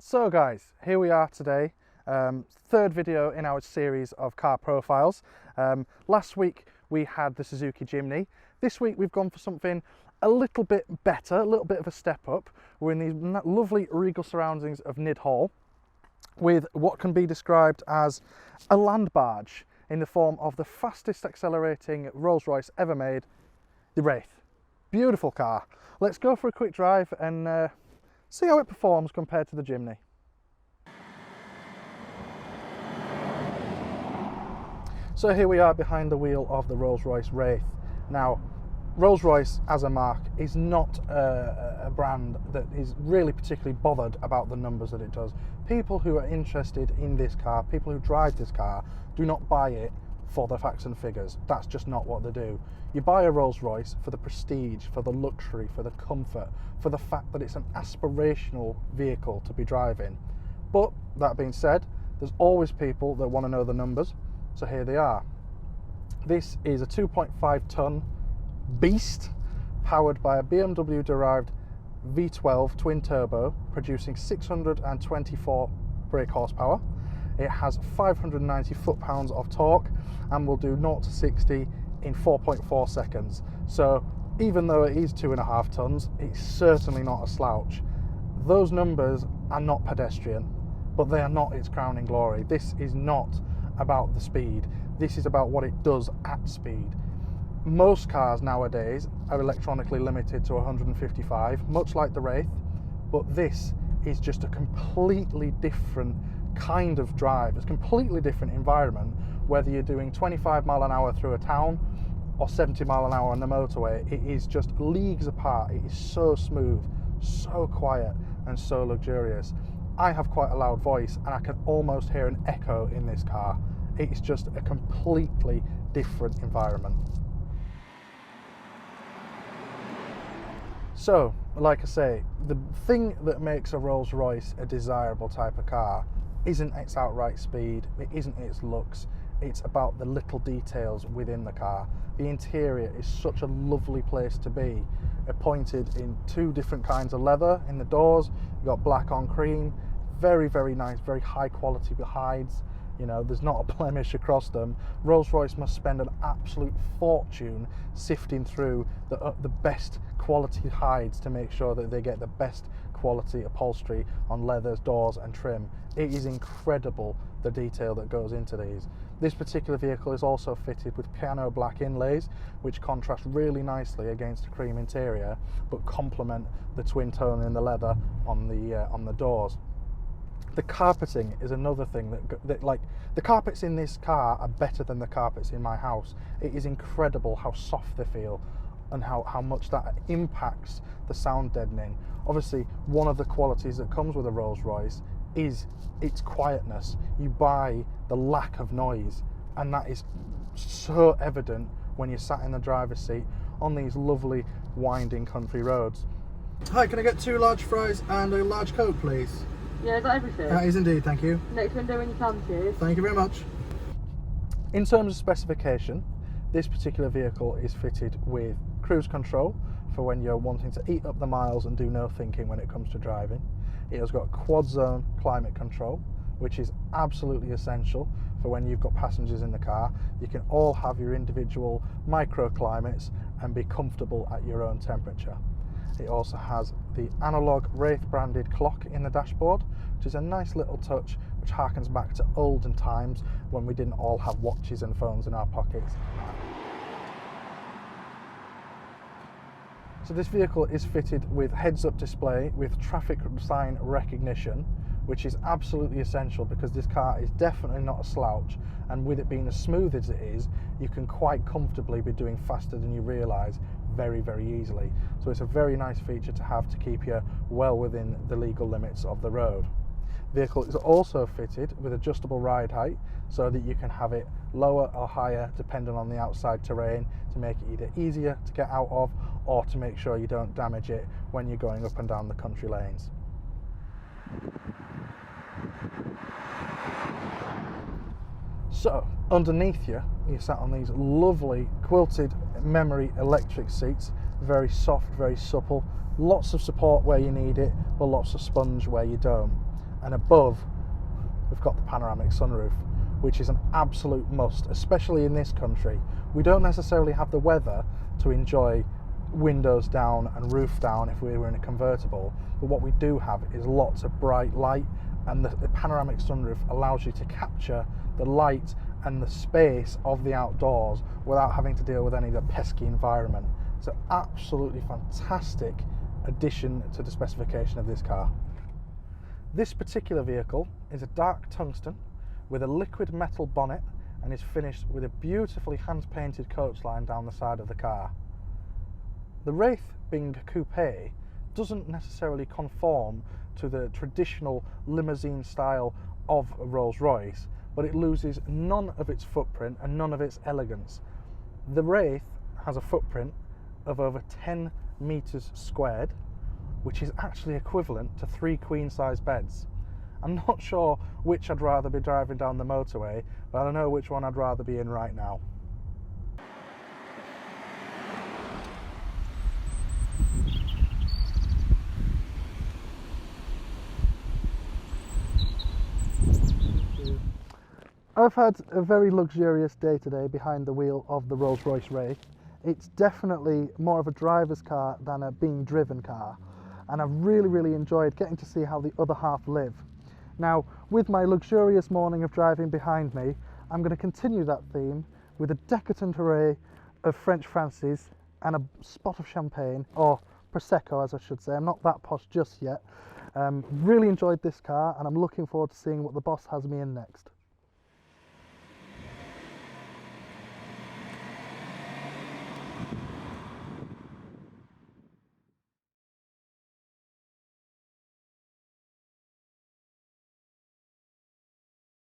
So guys, here we are today, third video in our series of car profiles. Last week we had the Suzuki Jimny. This week we've gone for something a little bit better, a little bit of a step up. We're in these lovely regal surroundings of Nid Hall with what can be described as a land barge in the form of the fastest accelerating Rolls-Royce ever made, the Wraith. Beautiful car. Let's go for a quick drive and see how it performs compared to the Jimny. So here we are behind the wheel of the Rolls-Royce Wraith. Now, Rolls-Royce as a mark is not a brand that is really particularly bothered about the numbers that it does. People who are interested in this car, people who drive this car, do not buy it for the facts and figures. That's just not what they do. You buy a Rolls-Royce for the prestige, for the luxury, for the comfort, for the fact that it's an aspirational vehicle to be driving. But that being said, there's always people that want to know the numbers, so here they are. This is a 2.5 ton beast powered by a BMW derived V12 twin turbo producing 624 brake horsepower. It has 590 foot-pounds of torque and will do 0 to 60 in 4.4 seconds. So even though it is 2.5 tons, it's certainly not a slouch. Those numbers are not pedestrian, but they are not its crowning glory. This is not about the speed. This is about what it does at speed. Most cars nowadays are electronically limited to 155, much like the Wraith, but this is just a completely different kind of drive. It's a completely different environment, whether you're doing 25 mile an hour through a town or 70 mile an hour on the motorway. It is just leagues apart. It is so smooth, so quiet and so luxurious. I have quite a loud voice and I can almost hear an echo in this car. It's just a completely different environment. So, like I say, the thing that makes a Rolls-Royce a desirable type of car isn't its outright speed, it isn't its looks, it's about the little details within the car. The interior is such a lovely place to be, appointed in two different kinds of leather in the doors. You've got black on cream, very, very nice, very high quality hides. You know, there's not a blemish across them. Rolls-Royce must spend an absolute fortune sifting through the best quality hides to make sure that they get the best quality upholstery on leathers, doors and trim. It is incredible the detail that goes into these. This particular vehicle is also fitted with piano black inlays, which contrast really nicely against the cream interior, but complement the twin tone in the leather on the doors. The carpeting is another thing that like, the carpets in this car are better than the carpets in my house. It is incredible how soft they feel and how much that impacts the sound deadening. Obviously, one of the qualities that comes with a Rolls-Royce is its quietness. You buy the lack of noise, and that is so evident when you're sat in the driver's seat on these lovely winding country roads. Hi, can I get 2 large fries and a large Coke, please? Yeah, is that everything? That is indeed, thank you. Next window when you come to. Thank you very much. In terms of specification, this particular vehicle is fitted with cruise control for when you're wanting to eat up the miles and do no thinking when it comes to driving. It has got quad zone climate control, which is absolutely essential for when you've got passengers in the car. You can all have your individual microclimates and be comfortable at your own temperature. It also has the analog Wraith branded clock in the dashboard, which is a nice little touch which harkens back to olden times when we didn't all have watches and phones in our pockets. So this vehicle is fitted with heads-up display with traffic sign recognition, which is absolutely essential because this car is definitely not a slouch, and with it being as smooth as it is, you can quite comfortably be doing faster than you realise very, very easily. So it's a very nice feature to have to keep you well within the legal limits of the road. The vehicle is also fitted with adjustable ride height so that you can have it lower or higher depending on the outside terrain to make it either easier to get out of or to make sure you don't damage it when you're going up and down the country lanes. So underneath you, you're sat on these lovely quilted memory electric seats, very soft, very supple, lots of support where you need it, but lots of sponge where you don't. And above, we've got the panoramic sunroof, which is an absolute must, especially in this country. We don't necessarily have the weather to enjoy windows down and roof down if we were in a convertible, but what we do have is lots of bright light, and the panoramic sunroof allows you to capture the light and the space of the outdoors without having to deal with any of the pesky environment. It's an absolutely fantastic addition to the specification of this car. This particular vehicle is a dark tungsten with a liquid metal bonnet and is finished with a beautifully hand-painted coach line down the side of the car. The Wraith, being a coupe, doesn't necessarily conform to the traditional limousine style of a Rolls-Royce, but it loses none of its footprint and none of its elegance. The Wraith has a footprint of over 10 metres squared, which is actually equivalent to 3 queen-size beds. I'm not sure which I'd rather be driving down the motorway, but I know which one I'd rather be in right now. I've had a very luxurious day today behind the wheel of the Rolls-Royce Wraith. It's definitely more of a driver's car than a being driven car, and I've really enjoyed getting to see how the other half live. Now, with my luxurious morning of driving behind me, I'm going to continue that theme with a decadent array of French Francis and a spot of champagne, or Prosecco as I should say. I'm not that posh just yet. Really enjoyed this car, and I'm looking forward to seeing what the boss has me in next.